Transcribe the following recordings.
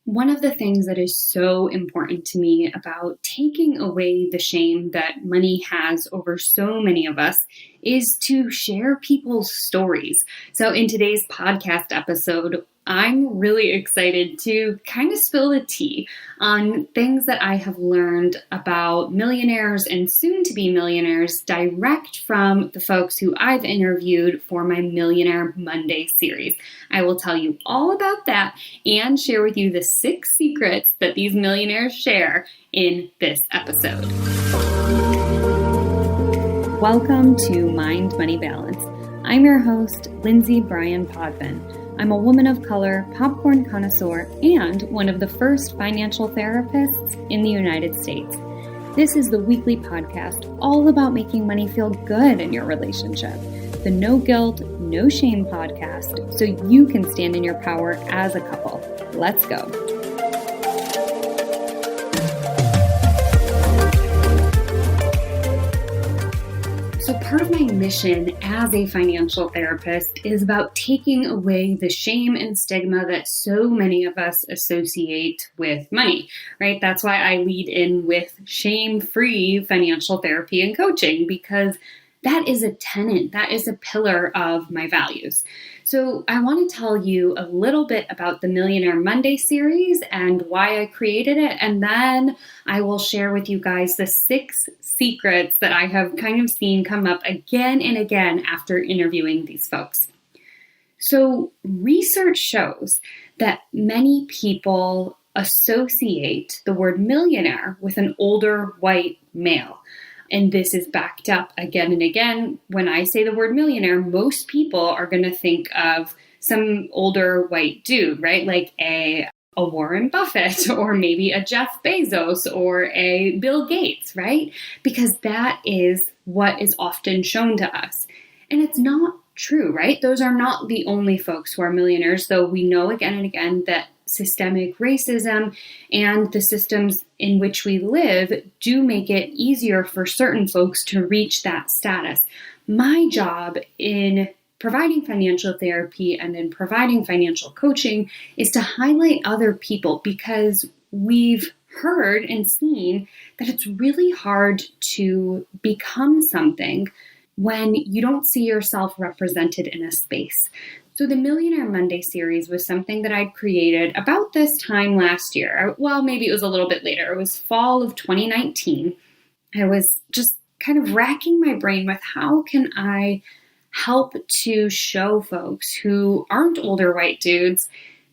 One of the things that is so important to me about taking away the shame that money has over so many of us is to share people's stories. So, in today's podcast episode, I'm really excited to kind of spill the tea on things that I have learned about millionaires and soon to be millionaires direct from the folks who I've interviewed for my Millionaire Monday series. I will tell you all about that and share with you the 6 secrets that these millionaires share in this episode. Welcome to Mind Money Balance. I'm your host, Lindsay Bryan-Podvin. I'm a woman of color, popcorn connoisseur, and one of the first financial therapists in the United States. This is the weekly podcast all about making money feel good in your relationship. The no guilt, no shame podcast, so you can stand in your power as a couple. Let's go. So part of my mission as a financial therapist is about taking away the shame and stigma that so many of us associate with money, right? That's why I lead in with shame-free financial therapy and coaching, because that is a tenet, that is a pillar of my values. So I want to tell you a little bit about the Millionaire Monday series and why I created it. And then I will share with you guys the 6 secrets that I have kind of seen come up again and again after interviewing these folks. So research shows that many people associate the word millionaire with an older white male. And this is backed up again and again. When I say the word millionaire, most people are going to think of some older white dude, right? Like a Warren Buffett or maybe a Jeff Bezos or a Bill Gates, right? Because that is what is often shown to us. And it's not true, right? Those are not the only folks who are millionaires, though we know again and again that systemic racism and the systems in which we live do make it easier for certain folks to reach that status. My job in providing financial therapy and in providing financial coaching is to highlight other people, because we've heard and seen that it's really hard to become something when you don't see yourself represented in a space. So the Millionaire Monday series was something that I'd created about this time last year. Well, maybe it was a little bit later. It was fall of 2019. I was just kind of racking my brain with how can I help to show folks who aren't older white dudes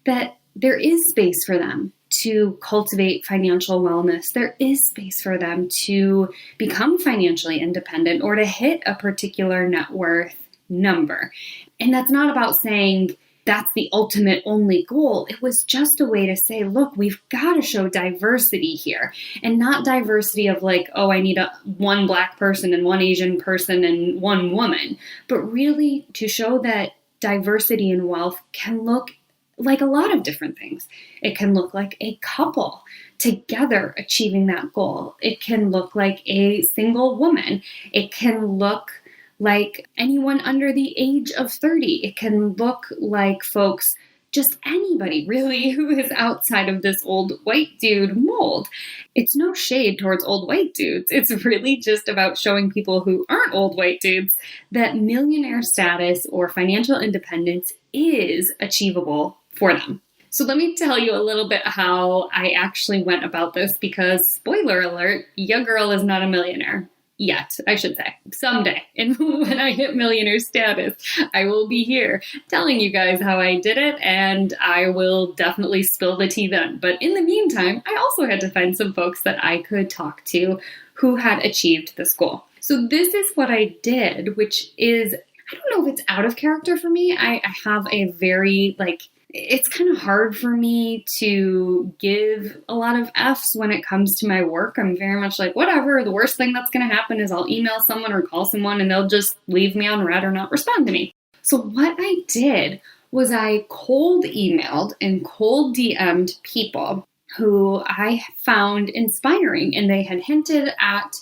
that there is space for them to cultivate financial wellness. There is space for them to become financially independent or to hit a particular net worth number. And that's not about saying that's the ultimate only goal. It was just a way to say, look, we've got to show diversity here, and not diversity of like, oh, I need one Black person and one Asian person and one woman, but really to show that diversity in wealth can look like a lot of different things. It can look like a couple together achieving that goal. It can look like a single woman. It can look like anyone under the age of 30. It can look like folks, just anybody really who is outside of this old white dude mold. It's no shade towards old white dudes. It's really just about showing people who aren't old white dudes that millionaire status or financial independence is achievable for them. So let me tell you a little bit how I actually went about this, because spoiler alert, your girl is not a millionaire. Yet, I should say, someday. And when I hit millionaire status, I will be here telling you guys how I did it, and I will definitely spill the tea then. But in the meantime, I also had to find some folks that I could talk to who had achieved this goal. So this is what I did, which is, I don't know if it's out of character for me. I have a very, it's kind of hard for me to give a lot of F's when it comes to my work. I'm very much like, whatever, the worst thing that's going to happen is I'll email someone or call someone and they'll just leave me on red or not respond to me. So what I did was I cold emailed and cold DM'd people who I found inspiring, and they had hinted at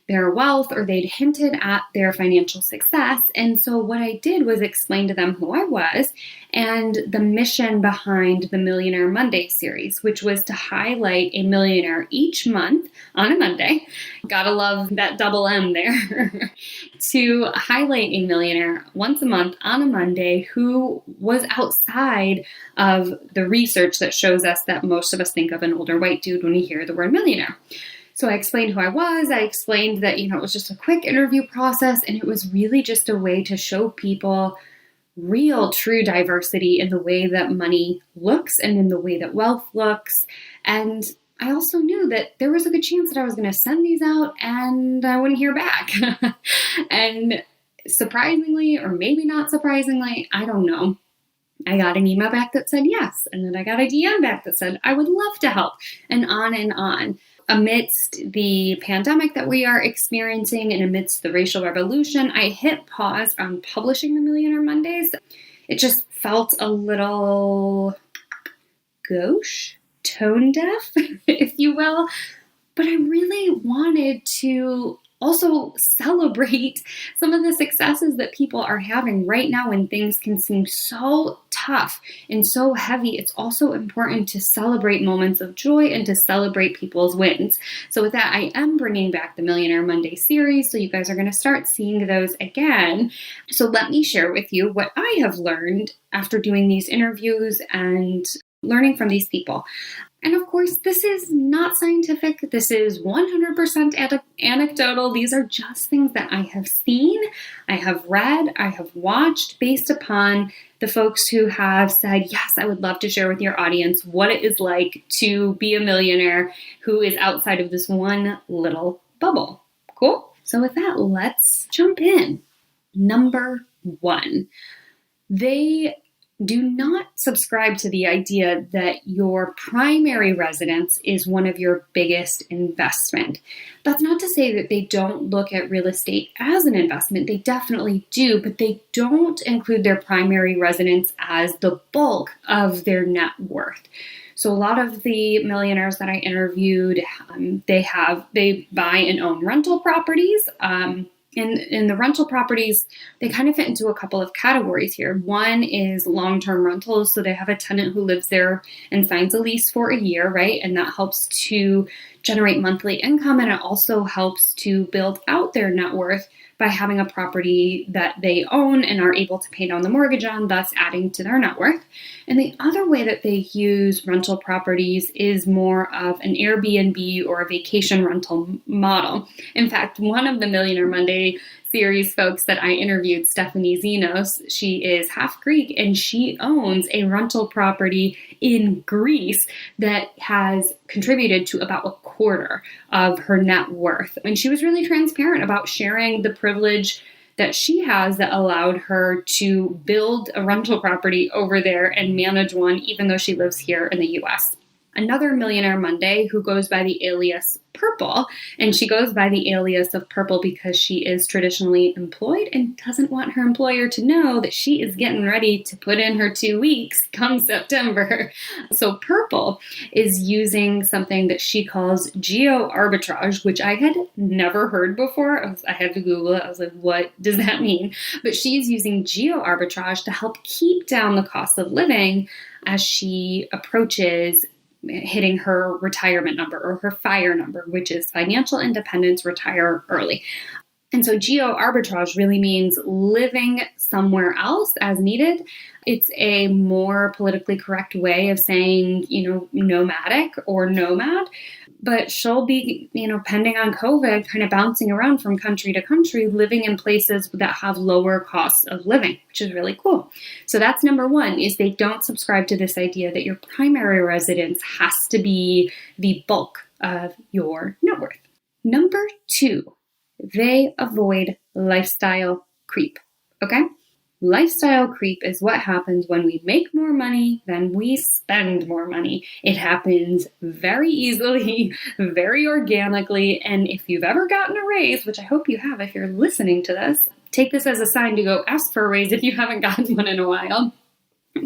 their wealth or they'd hinted at their financial success. And so what I did was explain to them who I was and the mission behind the Millionaire Monday series, which was to highlight a millionaire each month on a Monday. Gotta love that double M there. To highlight a millionaire once a month on a Monday who was outside of the research that shows us that most of us think of an older white dude when we hear the word millionaire. So I explained who I was. I explained that, it was just a quick interview process, and it was really just a way to show people real, true diversity in the way that money looks and in the way that wealth looks. And I also knew that there was a good chance that I was going to send these out and I wouldn't hear back. And surprisingly, or maybe not surprisingly, I don't know, I got an email back that said yes. And then I got a DM back that said, I would love to help, and on and on. Amidst the pandemic that we are experiencing and amidst the racial revolution, I hit pause on publishing the Millionaire Mondays. It just felt a little gauche, tone deaf, if you will. But I really wanted to also celebrate some of the successes that people are having right now when things can seem so tough and so heavy. It's also important to celebrate moments of joy and to celebrate people's wins. So with that, I am bringing back the Millionaire Monday series. So you guys are going to start seeing those again. So let me share with you what I have learned after doing these interviews and learning from these people. And of course, this is not scientific. This is 100% anecdotal. These are just things that I have seen, I have read, I have watched based upon the folks who have said, yes, I would love to share with your audience what it is like to be a millionaire who is outside of this one little bubble. Cool? So with that, let's jump in. Number one, they do not subscribe to the idea that your primary residence is one of your biggest investment. That's not to say that they don't look at real estate as an investment. They definitely do, but they don't include their primary residence as the bulk of their net worth. So a lot of the millionaires that I interviewed, they buy and own rental properties. In the rental properties, they kind of fit into a couple of categories here. One is long-term rentals. So they have a tenant who lives there and signs a lease for a year, right? And that helps to generate monthly income. And it also helps to build out their net worth by having a property that they own and are able to pay down the mortgage on, thus adding to their net worth. And the other way that they use rental properties is more of an Airbnb or a vacation rental model. In fact, one of the Millionaire Monday series folks that I interviewed, Stephanie Zenos, she is half Greek and she owns a rental property in Greece that has contributed to about a quarter of her net worth. And she was really transparent about sharing the privilege that she has that allowed her to build a rental property over there and manage one, even though she lives here in the US. Another Millionaire Monday who goes by the alias Purple, and she goes by the alias of Purple because she is traditionally employed and doesn't want her employer to know that she is getting ready to put in her 2 weeks come September. So Purple is using something that she calls Geo Arbitrage, which I had never heard before. I had to Google it. I was like, what does that mean? But she's using Geo Arbitrage to help keep down the cost of living as she approaches hitting her retirement number or her FIRE number, which is financial independence, retire early. And so Geo Arbitrage really means living somewhere else as needed. It's a more politically correct way of saying, nomadic or nomad. But she'll be, pending on COVID, kind of bouncing around from country to country, living in places that have lower costs of living, which is really cool. So that's number one, is they don't subscribe to this idea that your primary residence has to be the bulk of your net worth. Number two, they avoid lifestyle creep. Okay? Lifestyle creep is what happens when we make more money than we spend more money. It happens very easily, very organically, and if you've ever gotten a raise, which I hope you have if you're listening to this, take this as a sign to go ask for a raise if you haven't gotten one in a while.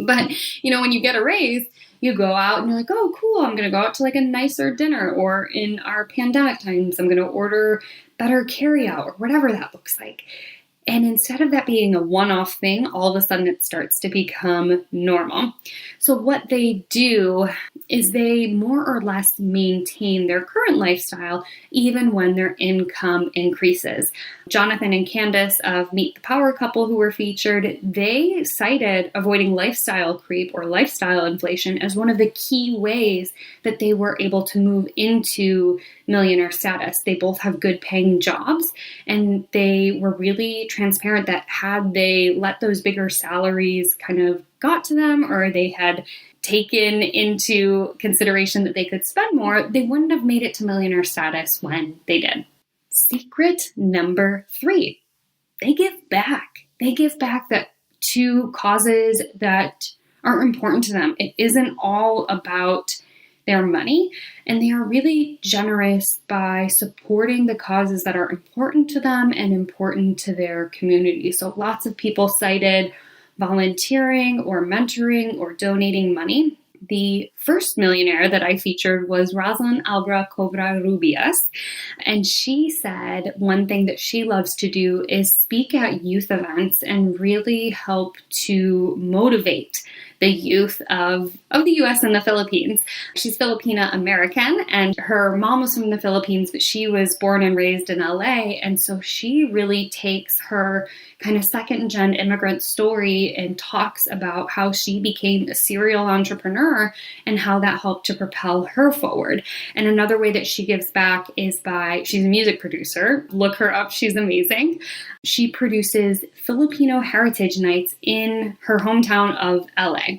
But, when you get a raise, You go out and you're like, oh, cool, I'm going to go out to like a nicer dinner, or in our pandemic times, I'm going to order better carryout or whatever that looks like. And instead of that being a one-off thing, all of a sudden it starts to become normal. So what they do is they more or less maintain their current lifestyle even when their income increases. Jonathan and Candace of Meet the Power Couple, who were featured, they cited avoiding lifestyle creep or lifestyle inflation as one of the key ways that they were able to move into millionaire status. They both have good paying jobs, and they were really transparent that had they let those bigger salaries kind of got to them, or they had taken into consideration that they could spend more, they wouldn't have made it to millionaire status when they did. Secret number 3, they give back. They give back to causes that are important to them. It isn't all about their money, and they are really generous by supporting the causes that are important to them and important to their community. So lots of people cited volunteering or mentoring or donating money. The first millionaire that I featured was Rosalind Albra Cobra-Rubias, and she said one thing that she loves to do is speak at youth events and really help to motivate the youth of the U.S. and the Philippines. She's Filipina American, and her mom was from the Philippines, but she was born and raised in L.A., and so she really takes her kind of second-gen immigrant story and talks about how she became a serial entrepreneur and how that helped to propel her forward. And another way that she gives back is she's a music producer. Look her up. She's amazing. She produces Filipino heritage nights in her hometown of LA.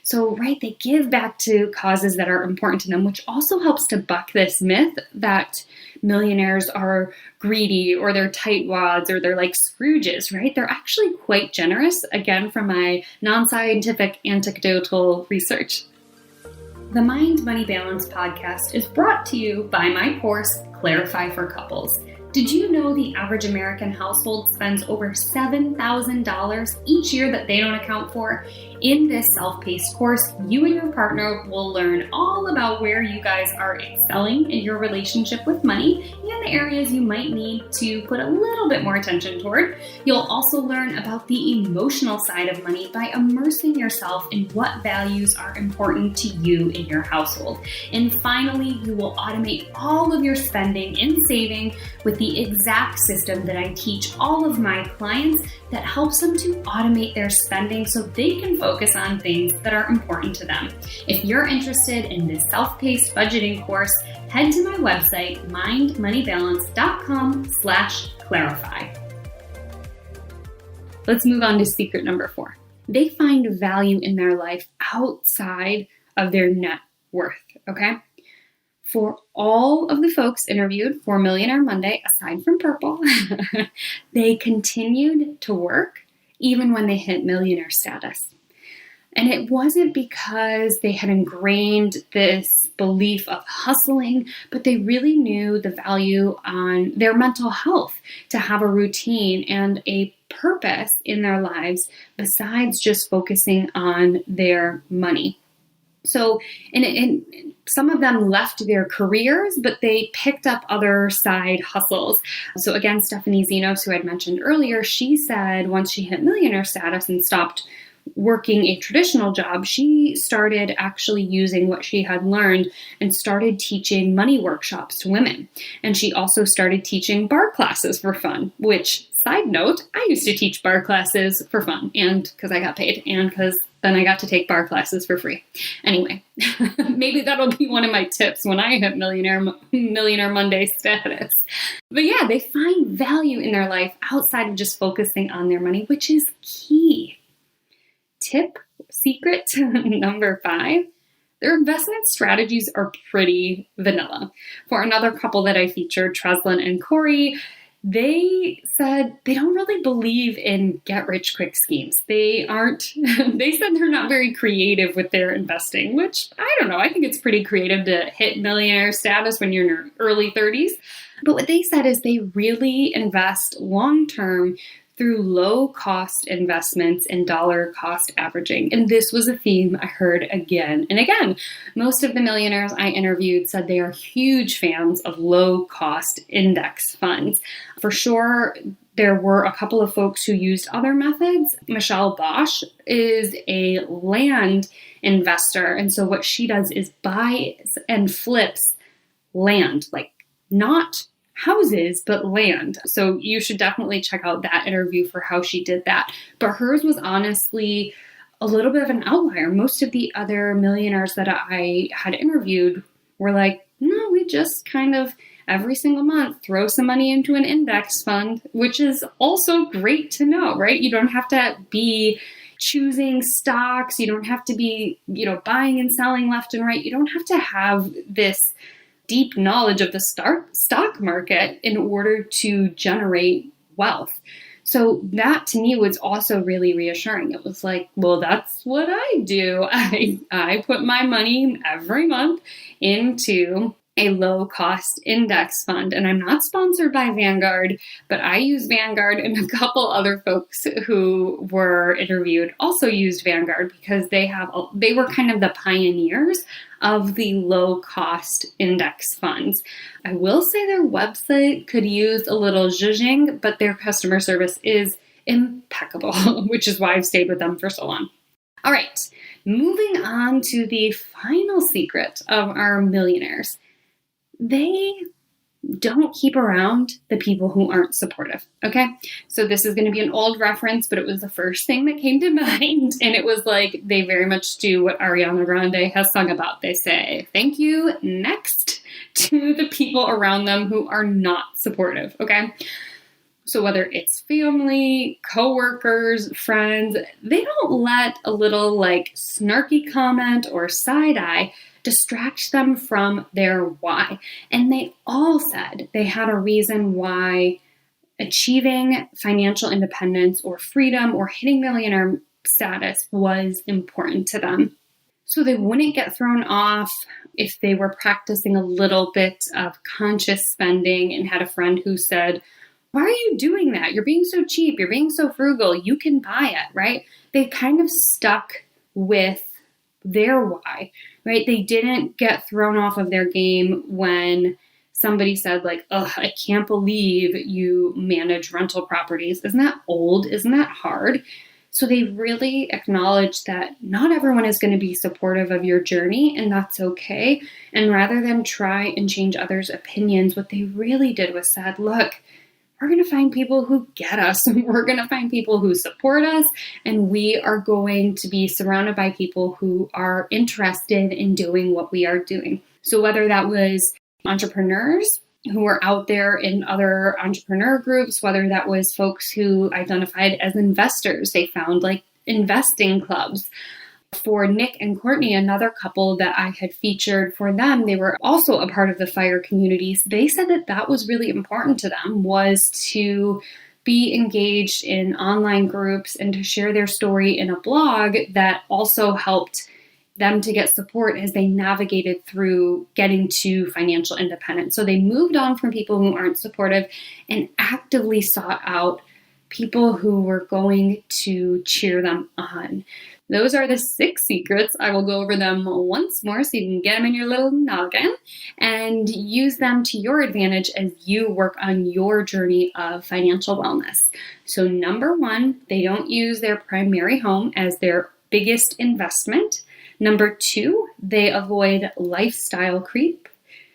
So, right, they give back to causes that are important to them, which also helps to buck this myth that millionaires are greedy or they're tightwads or they're like Scrooges, right? They're actually quite generous, again, from my non-scientific anecdotal research. The Mind Money Balance podcast is brought to you by my course, Clarify for Couples. Did you know the average American household spends over $7,000 each year that they don't account for? In this self-paced course, you and your partner will learn all about where you guys are excelling in your relationship with money and the areas you might need to put a little bit more attention toward. You'll also learn about the emotional side of money by immersing yourself in what values are important to you in your household. And finally, you will automate all of your spending and saving with the exact system that I teach all of my clients that helps them to automate their spending so they can focus on things that are important to them. If you're interested in this self-paced budgeting course, head to my website, mindmoneybalance.com/clarify. Let's move on to secret number 4. They find value in their life outside of their net worth, okay? For all of the folks interviewed for Millionaire Monday, aside from Purple, they continued to work even when they hit millionaire status. And it wasn't because they had ingrained this belief of hustling, but they really knew the value on their mental health to have a routine and a purpose in their lives besides just focusing on their money. So, and some of them left their careers, but they picked up other side hustles. So again, Stephanie Zenos, who I'd mentioned earlier, she said once she hit millionaire status and stopped working a traditional job, she started actually using what she had learned and started teaching money workshops to women. And she also started teaching bar classes for fun, which, side note, I used to teach bar classes for fun and because I got paid and because then I got to take bar classes for free. Anyway, maybe that'll be one of my tips when I hit Millionaire Monday status. But yeah, they find value in their life outside of just focusing on their money, which is key. Secret number 5, their investment strategies are pretty vanilla. For another couple that I featured, Treslin and Corey, they said they don't really believe in get-rich-quick schemes. They said they're not very creative with their investing, which, I don't know, I think it's pretty creative to hit millionaire status when you're in your early 30s. But what they said is they really invest long-term through low-cost investments and dollar-cost averaging. And this was a theme I heard again and again. Most of the millionaires I interviewed said they are huge fans of low-cost index funds. For sure, there were a couple of folks who used other methods. Michelle Bosch is a land investor. And so what she does is buys and flips land, like not houses, but land. So you should definitely check out that interview for how she did that. But hers was honestly a little bit of an outlier. Most of the other millionaires that I had interviewed were like, no, we just kind of every single month throw some money into an index fund, which is also great to know, right? You don't have to be choosing stocks. You don't have to be, buying and selling left and right. You don't have to have this deep knowledge of the stock market in order to generate wealth. So that to me was also really reassuring. It was like, well, that's what I do. I put my money every month into a low-cost index fund. And I'm not sponsored by Vanguard, but I use Vanguard, and a couple other folks who were interviewed also used Vanguard because they were kind of the pioneers of the low-cost index funds. I will say their website could use a little zhuzhing, but their customer service is impeccable, which is why I've stayed with them for so long. All right, moving on to the final secret of our millionaires. They don't keep around the people who aren't supportive, okay? So this is going to be an old reference, but it was the first thing that came to mind. And it was like, they very much do what Ariana Grande has sung about. They say, thank you, next, to the people around them who are not supportive, okay? So whether it's family, coworkers, friends, they don't let a little snarky comment or side eye distract them from their why. And they all said they had a reason why achieving financial independence or freedom or hitting millionaire status was important to them. So they wouldn't get thrown off if they were practicing a little bit of conscious spending and had a friend who said, why are you doing that? You're being so cheap. You're being so frugal. You can buy it, right? They kind of stuck with their why, right? They didn't get thrown off of their game when somebody said I can't believe you manage rental properties. Isn't that old? Isn't that hard? So they really acknowledged that not everyone is going to be supportive of your journey, and that's okay. And rather than try and change others' opinions, what they really did was said, look, we're going to find people who get us. We're going to find people who support us, and we are going to be surrounded by people who are interested in doing what we are doing. So whether that was entrepreneurs who were out there in other entrepreneur groups, whether that was folks who identified as investors, they found investing clubs. For Nick and Courtney, another couple that I had featured for them, they were also a part of the FIRE communities. They said that was really important to them, was to be engaged in online groups and to share their story in a blog that also helped them to get support as they navigated through getting to financial independence. So they moved on from people who aren't supportive and actively sought out people who were going to cheer them on. Those are the 6 secrets. I will go over them once more so you can get them in your little noggin and use them to your advantage as you work on your journey of financial wellness. So number 1, they don't use their primary home as their biggest investment. Number 2, they avoid lifestyle creep.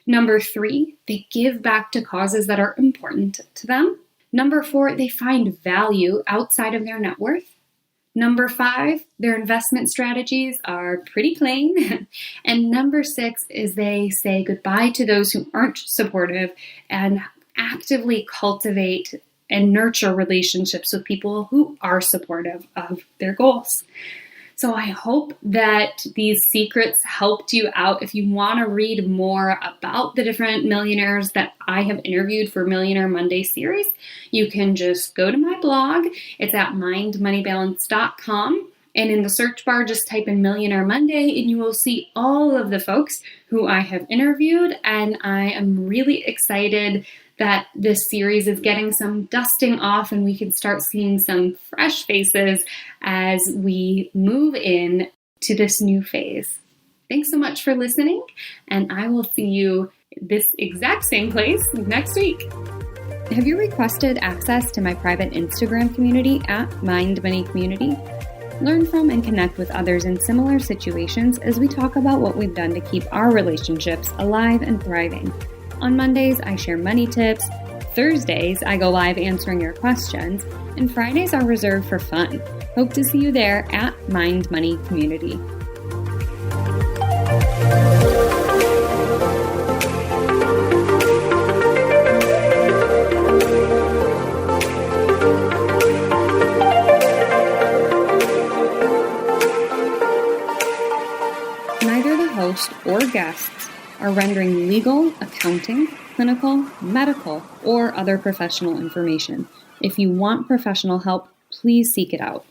Number 3, they give back to causes that are important to them. Number 4, they find value outside of their net worth. Number 5, their investment strategies are pretty plain. And number 6 is they say goodbye to those who aren't supportive and actively cultivate and nurture relationships with people who are supportive of their goals. So I hope that these secrets helped you out. If you want to read more about the different millionaires that I have interviewed for Millionaire Monday series, you can just go to my blog. It's at mindmoneybalance.com. And in the search bar, just type in Millionaire Monday and you will see all of the folks who I have interviewed. And I am really excited that this series is getting some dusting off and we can start seeing some fresh faces as we move in to this new phase. Thanks so much for listening, and I will see you this exact same place next week. Have you requested access to my private Instagram community at Mind Money Community? Learn from and connect with others in similar situations as we talk about what we've done to keep our relationships alive and thriving. On Mondays, I share money tips. Thursdays, I go live answering your questions. And Fridays are reserved for fun. Hope to see you there at Mind Money Community. Neither the host or guests are rendering legal, accounting, clinical, medical, or other professional information. If you want professional help, please seek it out.